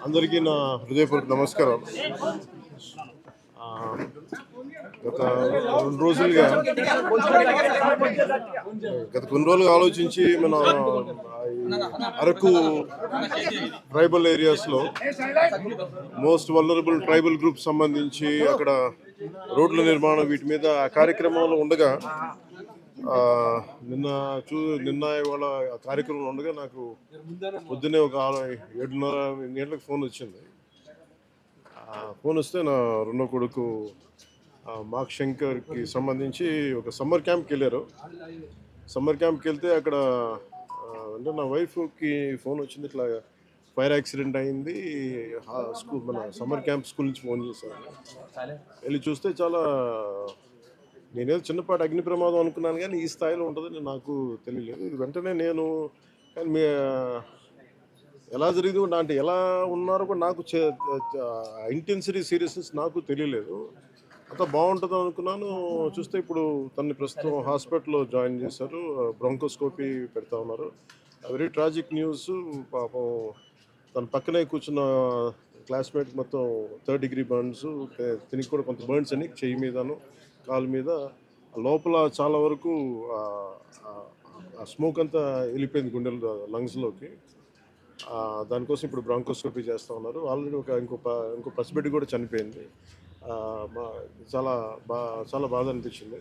అందరికీ నా హృదయపూర్వక నమస్కారం. గత కొన్ని రోజులుగా ఆలోచించి మన అరకు ట్రైబల్ ఏరియాస్లో మోస్ట్ వల్నరబుల్ ట్రైబల్ గ్రూప్ సంబంధించి అక్కడ రోడ్ల నిర్మాణం వీటి మీద కార్యక్రమంలో ఉండగా నిన్న ఇవాళ కార్యక్రమం ఉండగా నాకు పొద్దున్నే ఒక 7:30 గంటలకు ఫోన్ వచ్చింది. ఫోన్ వస్తే నా రెండో కొడుకు మార్క్ శంకర్కి సంబంధించి ఒక సమ్మర్ క్యాంప్కి వెళ్ళారు. సమ్మర్ క్యాంప్కి వెళ్తే అక్కడ అంటే నా వైఫ్కి ఫోన్ వచ్చింది, ఇట్లా ఫైర్ యాక్సిడెంట్ అయింది, స్కూల్ మన సమ్మర్ క్యాంప్ స్కూల్ నుంచి ఫోన్ చేశారు. వెళ్ళి చూస్తే చాలా, నేనేదో చిన్నపాటి అగ్ని ప్రమాదం అనుకున్నాను కానీ ఈ స్థాయిలో ఉంటుందని నాకు తెలియలేదు. ఇది వెంటనే నేను కానీ ఎలా జరిగింది అంటే ఎలా ఉన్నారో కూడా నాకు ఇంటెన్సిటీ సీరియస్నెస్ నాకు తెలియలేదు. అంత బాగుంటుంది అనుకున్నాను. చూస్తే ఇప్పుడు తనని ప్రస్తుతం హాస్పిటల్లో జాయిన్ చేశారు, బ్రాంకోస్కోపీ పెడతా ఉన్నారు. Very tragic news. పాపం తన పక్కనే కూర్చున్న క్లాస్మేట్ మొత్తం 3rd degree బర్న్స్, తినికి కూడా కొంత బర్న్స్ అని చెయ్యి మీదను కాలు మీద, లోపల చాలా వరకు ఆ స్మోక్ అంతా వెళ్ళిపోయింది గుండెల లంగ్స్లోకి. దానికోసం ఇప్పుడు బ్రాంకోస్కోపీ చేస్తూ ఉన్నారు. ఆల్రెడీ ఇంకో పసిబిడ్డ కూడా చనిపోయింది. చాలా బాధ అనిపించింది.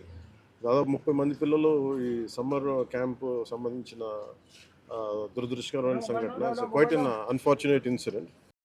దాదాపు 30 మంది పిల్లలు ఈ సమ్మర్ క్యాంపు సంబంధించిన దురదృష్టకరమైన సంఘటన. It's quite an unfortunate incident.